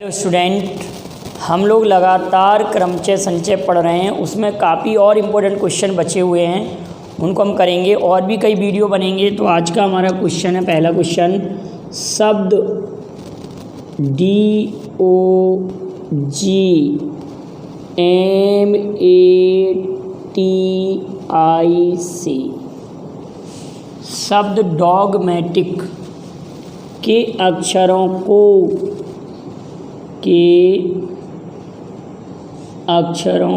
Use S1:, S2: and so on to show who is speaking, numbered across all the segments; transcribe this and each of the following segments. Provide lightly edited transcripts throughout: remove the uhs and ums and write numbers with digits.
S1: Hello student, हम लोग लगातार क्रमचय संचय पढ़ रहे हैं। उसमें काफ़ी और इम्पोर्टेंट क्वेश्चन बचे हुए हैं, उनको हम करेंगे। और भी कई वीडियो बनेंगे। तो आज का हमारा क्वेश्चन है, पहला क्वेश्चन, शब्द DOGMATIC, शब्द डॉगमेटिक के अक्षरों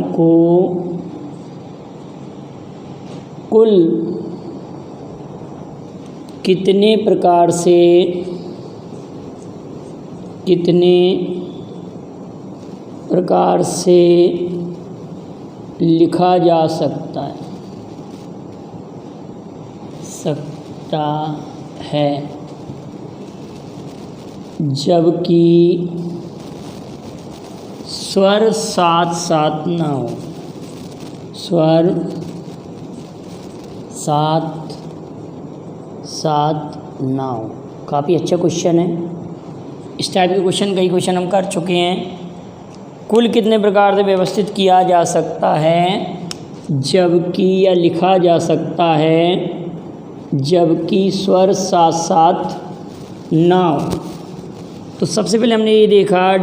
S1: को कुल कितने प्रकार से लिखा जा सकता है जबकि स्वर साथ साथ ना हो। स्वर साथ साथ ना हो। काफ़ी अच्छा क्वेश्चन है। इस टाइप के कई क्वेश्चन हम कर चुके हैं। कुल कितने प्रकार से व्यवस्थित किया जा सकता है जबकि, या लिखा जा सकता है जबकि स्वर साथ साथ ना हो। तो सबसे पहले हमने ये देखा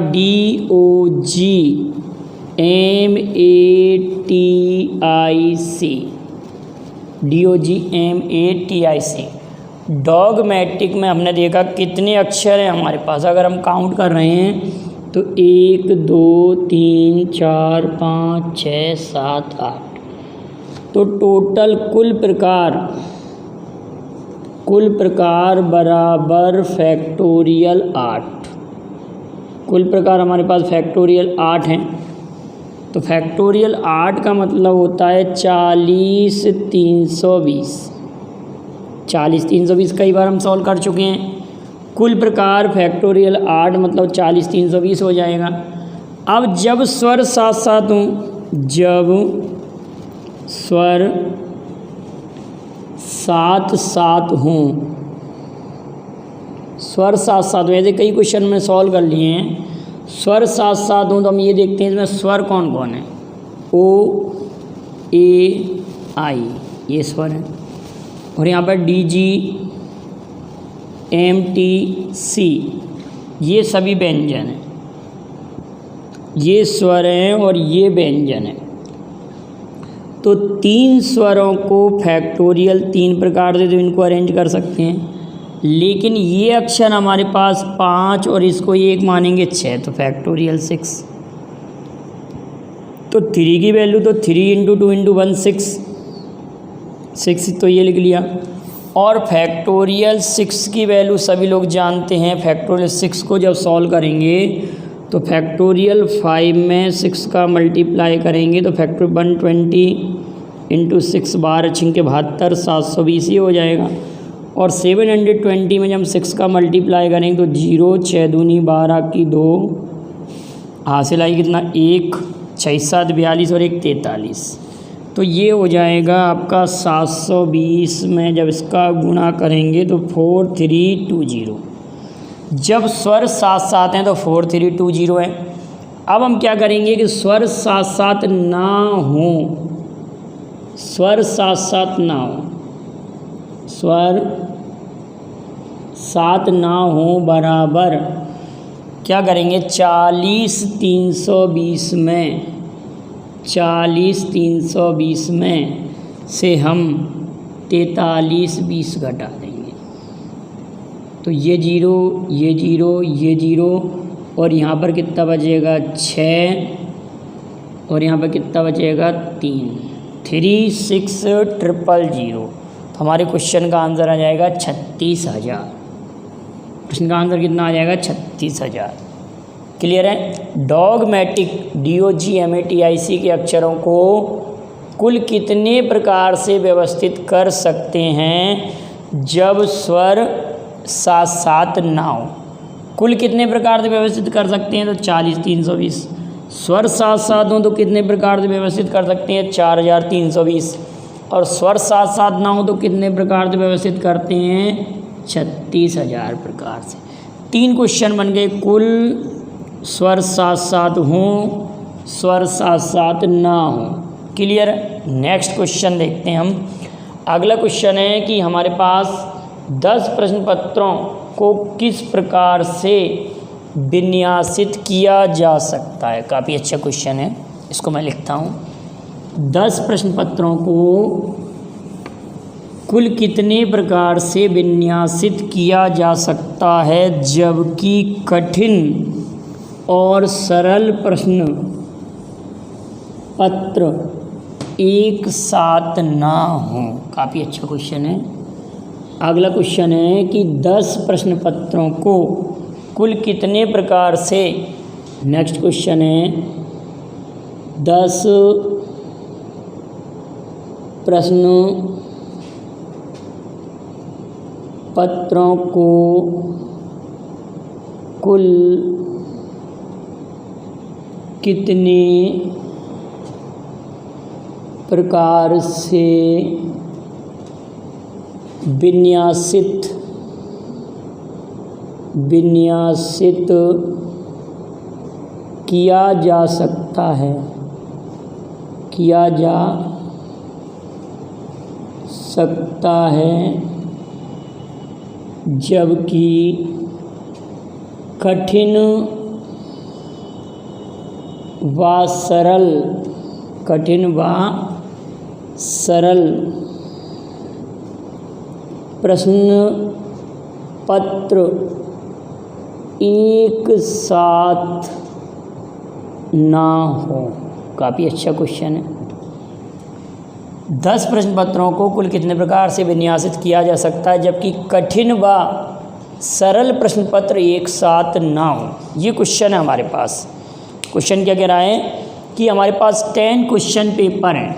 S1: DOGMATIC, डॉगमेटिक में हमने देखा कितने अक्षर हैं हमारे पास। अगर हम काउंट कर रहे हैं तो 1 2 3 4 5 6 7 8, तो टोटल कुल प्रकार बराबर फैक्टोरियल 8। कुल प्रकार हमारे पास फैक्टोरियल 8 हैं। तो फैक्टोरियल 8 का मतलब होता है 40 320। 40 320 कई बार हम सॉल्व कर चुके हैं। कुल प्रकार फैक्टोरियल 8 मतलब 40 320 हो जाएगा। अब जब स्वर साथ साथ हों, जब स्वर साथ साथ हों, स्वर साथ साथ, वैसे कई क्वेश्चन में सॉल्व कर लिए हैं। स्वर साथ साथ हों तो हम ये देखते हैं इसमें स्वर कौन कौन है। OAI ये स्वर है, और यहाँ पर DGMTC ये सभी व्यंजन हैं। ये स्वर हैं और ये व्यंजन है। तो 3 स्वरों को फैक्टोरियल 3 प्रकार से तो इनको अरेंज कर सकते हैं। लेकिन ये अक्षर हमारे पास 5 और इसको 1 मानेंगे 6, तो फैक्टोरियल 6। तो 3 की वैल्यू तो 3 × 2 × 1 6, तो ये लिख लिया। और फैक्टोरियल 6 की वैल्यू सभी लोग जानते हैं। फैक्टोरियल 6 को जब सॉल्व करेंगे तो फैक्टोरियल 5 में 6 का मल्टीप्लाई करेंगे तो फैक्टोरियल 120 × 6 12 6 के 72 720 ही हो जाएगा। और 720 में जब हम 6 का मल्टीप्लाई करेंगे तो 0 6 दूनी 12 की 2 हासिल आई कितना 1 6 7 42 और 1 43। तो ये हो जाएगा आपका 720 में जब इसका गुणा करेंगे तो 4320। जब स्वर साथ साथ हैं तो 4320 है। अब हम क्या करेंगे कि स्वर साथ साथ ना हो, स्वर साथ साथ ना हो, स्वर साथ ना हो बराबर क्या करेंगे 40 320 में, 40 320 में से हम 43 20 घटा देंगे। तो ये 0 ये 0 ये 0 और यहाँ पर कितना बचेगा 6 और यहाँ पर कितना बचेगा 3 36000। तो हमारे क्वेश्चन का आंसर आ जाएगा 36,000। क्वेश्चन का आंसर कितना आ जाएगा 36,000। क्लियर है। डॉगमेटिक DOGMATIC के अक्षरों को कुल कितने प्रकार से व्यवस्थित कर सकते हैं जब स्वर साथ साथ ना हो। कुल कितने प्रकार से व्यवस्थित कर सकते हैं तो 40 320। स्वर साथ साथ हों तो कितने प्रकार से व्यवस्थित कर सकते हैं 4320। और स्वर साथ साथ ना हो तो कितने प्रकार से व्यवस्थित करते हैं 36,000 प्रकार से। 3 क्वेश्चन बन गए। कुल स्वर साथ साथ हों, स्वर साथ साथ ना हो। क्लियर है। नेक्स्ट क्वेश्चन देखते हैं हम। अगला क्वेश्चन है कि हमारे पास 10 प्रश्न पत्रों को किस प्रकार से विन्यासित किया जा सकता है। काफ़ी अच्छा क्वेश्चन है, इसको मैं लिखता हूँ। 10 प्रश्न पत्रों को कुल कितने प्रकार से विन्यासित किया जा सकता है जबकि कठिन और सरल प्रश्न पत्र एक साथ ना हो। काफ़ी अच्छा क्वेश्चन है। अगला क्वेश्चन है कि 10 प्रश्न पत्रों को कुल कितने प्रकार से, नेक्स्ट क्वेश्चन है 10 प्रश्न पत्रों को कुल कितने प्रकार से विन्यासित किया जा सकता है, जबकि कठिन व सरल प्रश्न पत्र एक साथ ना हो। काफ़ी अच्छा क्वेश्चन है। 10 प्रश्न पत्रों को कुल कितने प्रकार से विन्यासित किया जा सकता है जबकि कठिन व सरल प्रश्न पत्र एक साथ ना हो। ये क्वेश्चन है हमारे पास। क्वेश्चन क्या कह रहा है कि हमारे पास 10 क्वेश्चन पेपर हैं,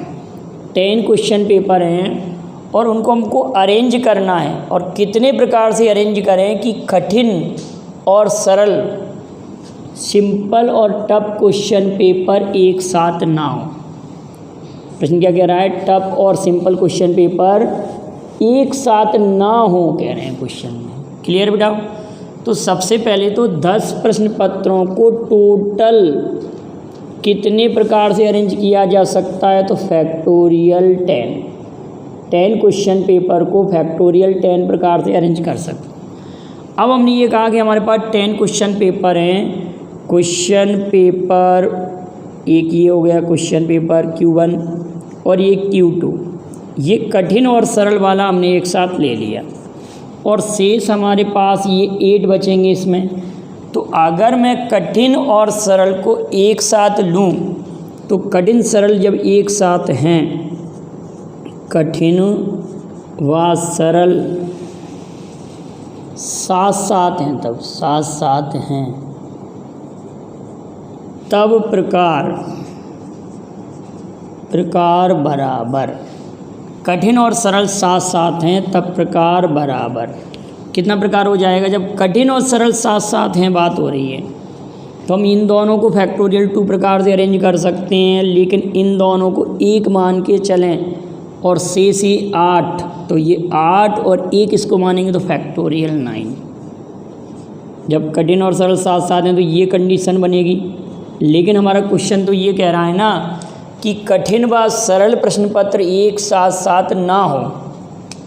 S1: 10 क्वेश्चन पेपर हैं और उनको हमको अरेंज करना है। और कितने प्रकार से अरेंज करें कि कठिन और सरल, सिंपल और टफ क्वेश्चन पेपर एक साथ ना हो। प्रश्न क्या कह रहा है, टफ और सिंपल क्वेश्चन पेपर एक साथ ना हो कह रहे हैं क्वेश्चन में। क्लियर बेटा। तो सबसे पहले तो 10 प्रश्न पत्रों को टोटल कितने प्रकार से अरेंज किया जा सकता है, तो फैक्टोरियल 10 क्वेश्चन पेपर को फैक्टोरियल 10 प्रकार से अरेंज कर सकते हैं। अब हमने ये कहा कि हमारे पास 10 क्वेश्चन पेपर हैं। क्वेश्चन पेपर एक ये हो गया क्वेश्चन पेपर Q1 और ये Q2, ये कठिन और सरल वाला हमने एक साथ ले लिया और शेष हमारे पास ये 8 बचेंगे इसमें। तो अगर मैं कठिन और सरल को एक साथ लूँ तो कठिन सरल जब एक साथ हैं, कठिन व सरल साथ साथ हैं, तब साथ साथ हैं तब प्रकार बराबर, कठिन और सरल साथ साथ हैं तब प्रकार बराबर। कितना प्रकार हो जाएगा जब कठिन और सरल साथ साथ हैं, बात हो रही है तो हम इन दोनों को फैक्टोरियल 2 प्रकार से अरेंज कर सकते हैं, लेकिन इन दोनों को एक मान के चलें और शेष ही 8, तो ये 8 और 1 इसको मानेंगे तो फैक्टोरियल 9। जब कठिन और सरल साथ साथ हैं तो ये कंडीशन बनेगी। लेकिन हमारा क्वेश्चन तो ये कह रहा है ना कि कठिन व सरल प्रश्न पत्र एक साथ साथ ना हो,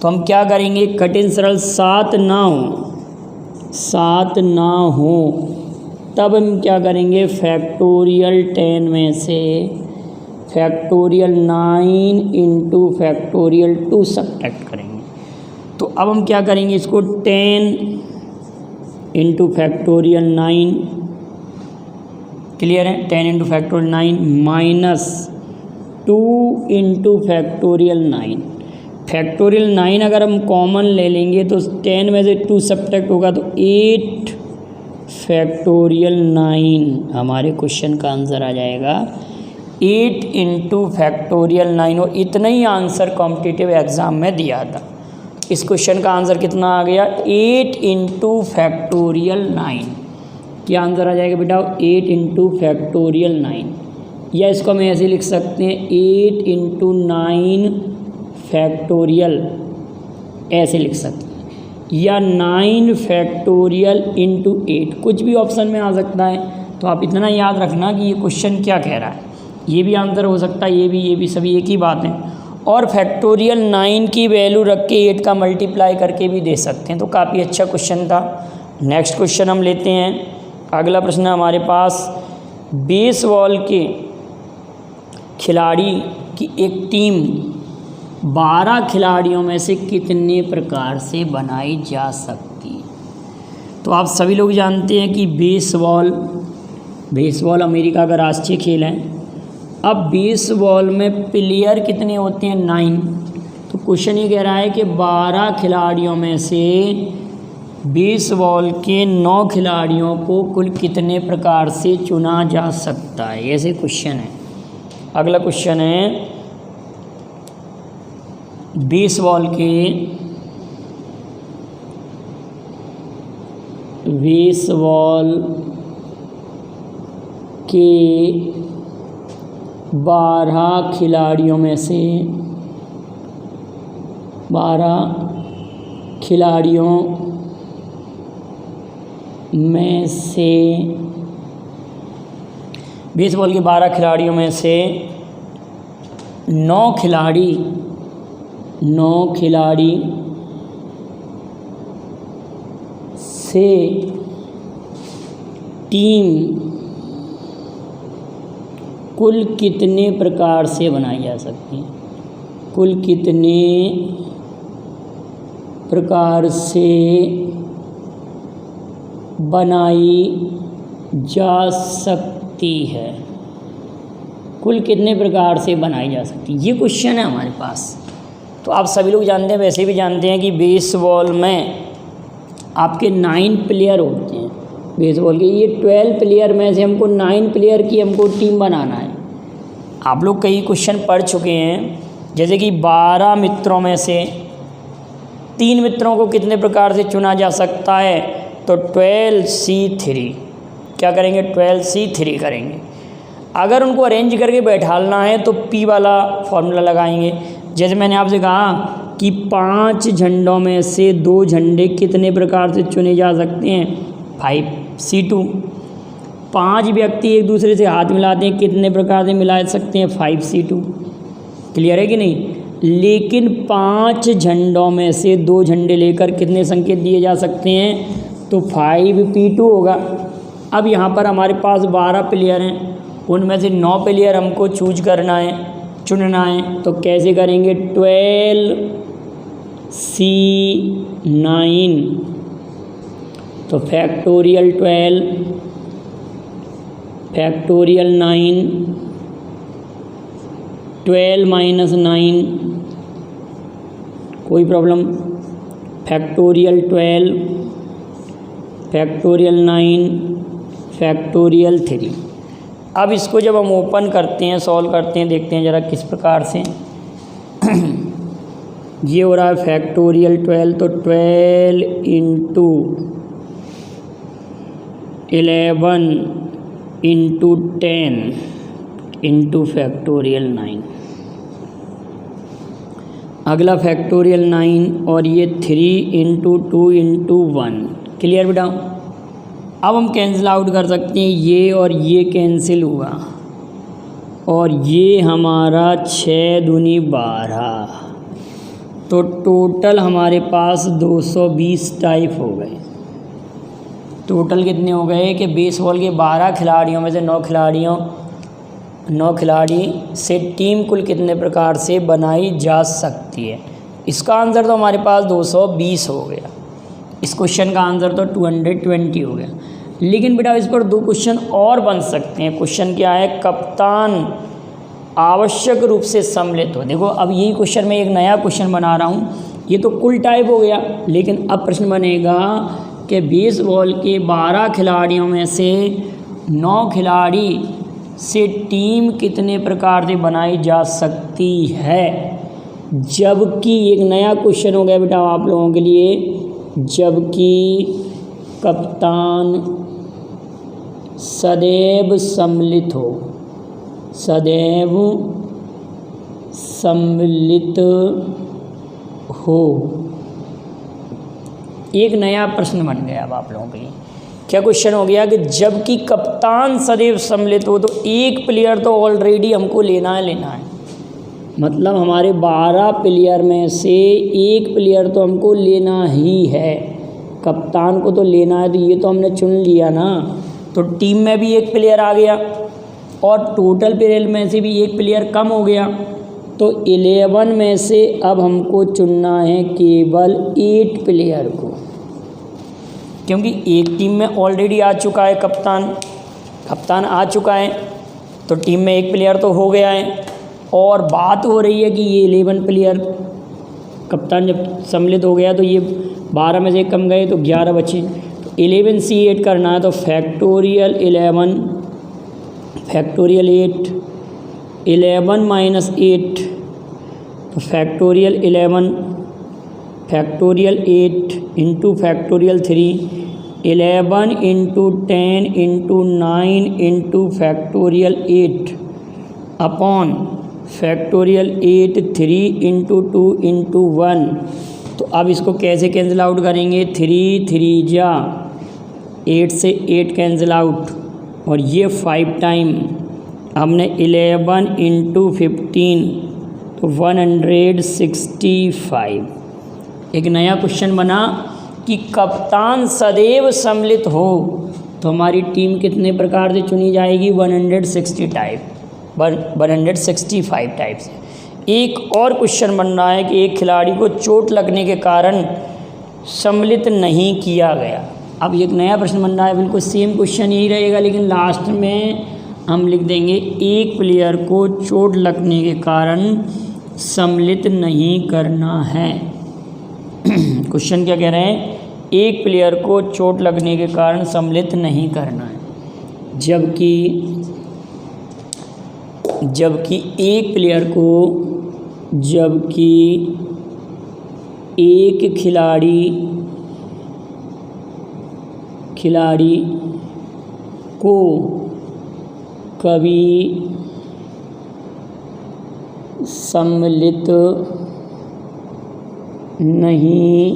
S1: तो हम क्या करेंगे, कठिन सरल साथ ना हो तब हम क्या करेंगे, फैक्टोरियल 10 में से फैक्टोरियल 9 इंटू फैक्टोरियल 2 सब्ट्रैक्ट करेंगे। तो अब हम क्या करेंगे, इसको 10 इंटू फैक्टोरियल 9, क्लियर है, 10 into factorial 9 minus 2 into factorial 9। Factorial 9 अगर हम कॉमन ले लेंगे तो 10 में से 2 सब्ट्रैक्ट होगा तो 8 फैक्टोरियल 9 हमारे क्वेश्चन का आंसर आ जाएगा। 8 इंटू फैक्टोरियल 9 और इतना ही आंसर कॉम्पिटिटिव एग्ज़ाम में दिया था। इस क्वेश्चन का आंसर कितना आ गया, 8 इंटू फैक्टोरियल 9। क्या आंसर आ जाएगा बेटा, 8 इंटू फैक्टोरियल 9, या इसको हम ऐसे लिख सकते हैं 8 इंटू 9 फैक्टोरियल, ऐसे लिख सकते हैं, या 9 फैक्टोरियल इंटू 8, कुछ भी ऑप्शन में आ सकता है। तो आप इतना याद रखना कि ये क्वेश्चन क्या कह रहा है, ये भी आंसर हो सकता है, ये भी सभी एक ही बात है। और फैक्टोरियल 9 की वैल्यू रख के 8 का मल्टीप्लाई करके भी दे सकते हैं। तो काफ़ी अच्छा क्वेश्चन था। नेक्स्ट क्वेश्चन हम लेते हैं। अगला प्रश्न हमारे पास, बेसबॉल के खिलाड़ी की एक टीम 12 खिलाड़ियों में से कितने प्रकार से बनाई जा सकती है। तो आप सभी लोग जानते हैं कि बेसबॉल अमेरिका का राष्ट्रीय खेल है। अब बेसबॉल में प्लेयर कितने होते हैं, 9। तो क्वेश्चन ये कह रहा है कि 12 खिलाड़ियों में से बेसबॉल के 9 खिलाड़ियों को कुल कितने प्रकार से चुना जा सकता है, ऐसे क्वेश्चन है। अगला क्वेश्चन है, बेसबॉल के 12 खिलाड़ियों में से 12 खिलाड़ियों में से बेसबॉल के 12 खिलाड़ियों में से 9 खिलाड़ी से टीम कुल कितने प्रकार से बनाई जा सकती है, कुल कितने प्रकार से बनाई जा सकती है, कुल कितने प्रकार से बनाई जा सकती है, ये क्वेश्चन है हमारे पास। तो आप सभी लोग जानते हैं, वैसे भी जानते हैं कि बेसबॉल में आपके 9 प्लेयर होते हैं। बेसबॉल के ये 12 प्लेयर में से हमको 9 प्लेयर की हमको टीम बनाना है। आप लोग कई क्वेश्चन पढ़ चुके हैं, जैसे कि 12 मित्रों में से 3 मित्रों को कितने प्रकार से चुना जा सकता है। तो 12C3 क्या करेंगे, 12C3 करेंगे। अगर उनको अरेंज करके बैठालना है तो P वाला फॉर्मूला लगाएंगे। जैसे मैंने आपसे कहा कि 5 झंडों में से 2 झंडे कितने प्रकार से चुने जा सकते हैं, 5C2। 5 व्यक्ति एक दूसरे से हाथ मिलाते हैं, कितने प्रकार से मिला सकते हैं, 5C2। क्लियर है कि नहीं। लेकिन 5 झंडों में से 2 झंडे लेकर कितने संकेत दिए जा सकते हैं, तो 5P2 होगा। अब यहाँ पर हमारे पास 12 प्लेयर हैं, उनमें से 9 प्लेयर हमको चुनना है। तो कैसे करेंगे, 12C9 तो फैक्टोरियल 9, 12 - 9 कोई प्रॉब्लम, फैक्टोरियल 12, फैक्टोरियल 9, फैक्टोरियल 3। अब इसको जब हम ओपन करते हैं, सॉल्व करते हैं, देखते हैं ज़रा किस प्रकार से ये हो रहा है। फैक्टोरियल 12 तो 12 × 11 × 10 × फैक्टोरियल 9। अगला फैक्टोरियल 9 और ये 3 × 2 × 1। क्लियर बेटा। अब हम कैंसिल आउट कर सकते हैं, ये और ये कैंसिल हुआ और ये हमारा 6 दूनी 12, तो टोटल हमारे पास 220 टाइप हो गए। टोटल कितने हो गए कि बेसबॉल के 12 खिलाड़ियों में से 9 खिलाड़ी से टीम कुल कितने प्रकार से बनाई जा सकती है। इसका आंसर तो हमारे पास 220 हो गया। इस क्वेश्चन का आंसर तो 220 हो गया। लेकिन बेटा इस पर 2 क्वेश्चन और बन सकते हैं। क्वेश्चन क्या है, कप्तान आवश्यक रूप से सम्मिलित हो। देखो अब यही क्वेश्चन में एक नया क्वेश्चन बना रहा हूँ, ये तो कुल टाइप हो गया। लेकिन अब प्रश्न बनेगा कि बेसबॉल के 12 खिलाड़ियों में से 9 खिलाड़ी से टीम कितने प्रकार से बनाई जा सकती है। जबकि एक नया क्वेश्चन हो गया बेटा आप लोगों के लिए, जबकि कप्तान सदैव सम्मिलित हो। एक नया प्रश्न बन गया अब आप लोगों के लिए क्या क्वेश्चन हो गया कि जबकि कप्तान सदैव सम्मिलित हो, तो एक प्लेयर तो ऑलरेडी हमको लेना है। मतलब हमारे 12 प्लेयर में से एक प्लेयर तो हमको लेना ही है, कप्तान को तो लेना है, तो ये तो हमने चुन लिया ना। तो टीम में भी एक प्लेयर आ गया और टोटल प्लेयर में से भी एक प्लेयर कम हो गया। तो 11 में से अब हमको चुनना है केवल 8 प्लेयर को, क्योंकि एक टीम में ऑलरेडी आ चुका है कप्तान आ चुका है, तो टीम में एक प्लेयर तो हो गया है। और बात हो रही है कि ये 11 प्लेयर, कप्तान जब सम्मिलित हो गया तो ये 12 में से कम गए तो 11 बचे। तो 11 से 8 करना है, तो फैक्टोरियल 11 फैक्टोरियल 8 11 माइनस 8, तो factorial 11 factorial 8 into factorial 3, 11 into 10 into 9 into factorial 8 upon factorial 8 3 into 2 into 1। तो अब इसको कैसे कैंसिल आउट करेंगे, 3 3 जा 8 से 8 कैंसिल आउट, और ये 5 टाइम हमने 11 इंटू 15 तो 165। एक नया क्वेश्चन बना कि कप्तान सदैव सम्मिलित हो तो हमारी टीम कितने प्रकार से चुनी जाएगी, 165 टाइप से। एक और क्वेश्चन बन रहा है कि एक खिलाड़ी को चोट लगने के कारण सम्मिलित नहीं किया गया। अब एक नया प्रश्न बन रहा है, बिल्कुल सेम क्वेश्चन यही रहेगा, लेकिन लास्ट में हम लिख देंगे एक प्लेयर को चोट लगने के कारण सम्मिलित नहीं करना है। क्वेश्चन क्या कह रहे हैं, एक प्लेयर को चोट लगने के कारण सम्मिलित नहीं करना है, जबकि एक प्लेयर को, जबकि एक खिलाड़ी को कभी सम्मिलित नहीं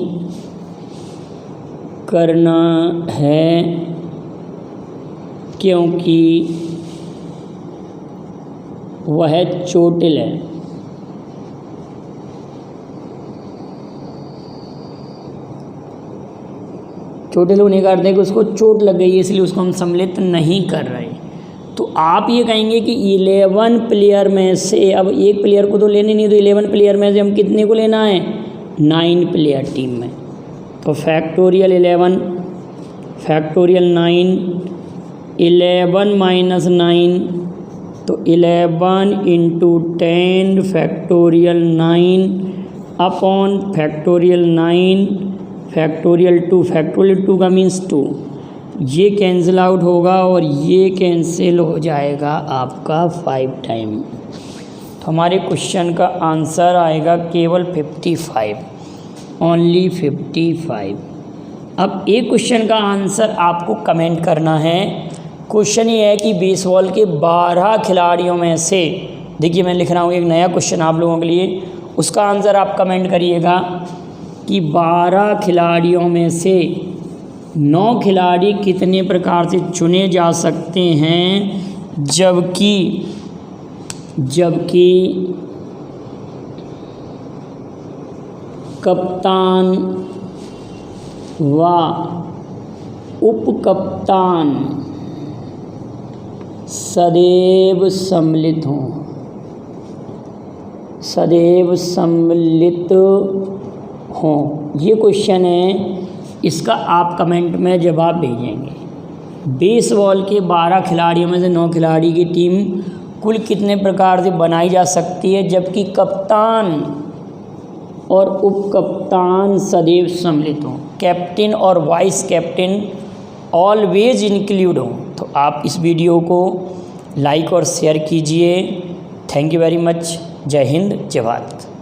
S1: करना है क्योंकि वह चोटिल है। चोटिल होने का अर्थ है कि उसको चोट लग गई है, इसलिए उसको हम सम्मिलित नहीं कर रहे। तो आप ये कहेंगे कि 11 प्लेयर में से, अब एक प्लेयर को तो लेने नहीं, तो 11 प्लेयर में से हम कितने को लेना है, 9 प्लेयर टीम में। तो फैक्टोरियल 11 फैक्टोरियल 9 11 माइनस 9, तो 11 into 10 factorial 9 upon factorial 9 factorial 2, factorial 2 का मीन्स 2, ये कैंसिल आउट होगा और ये कैंसिल हो जाएगा आपका 5 टाइम। तो हमारे क्वेश्चन का आंसर आएगा केवल 55, ओनली 55। अब एक क्वेश्चन का आंसर आपको कमेंट करना है। क्वेश्चन ये है कि बेसबॉल के 12 खिलाड़ियों में से, देखिए मैं लिख रहा हूँ एक नया क्वेश्चन आप लोगों के लिए, उसका आंसर आप कमेंट करिएगा कि 12 खिलाड़ियों में से 9 खिलाड़ी कितने प्रकार से चुने जा सकते हैं, जबकि कप्तान व उप कप्तान सदैव सम्मिलित हों। ये क्वेश्चन है, इसका आप कमेंट में जवाब भेजेंगे। बेसबॉल के 12 खिलाड़ियों में से 9 खिलाड़ी की टीम कुल कितने प्रकार से बनाई जा सकती है, जबकि कप्तान और उप कप्तान सदैव सम्मिलित हों, कैप्टन और वाइस कैप्टन ऑलवेज इंक्लूड हों। तो आप इस वीडियो को लाइक और शेयर कीजिए। Thank you very much. जय हिंद, जय भारत।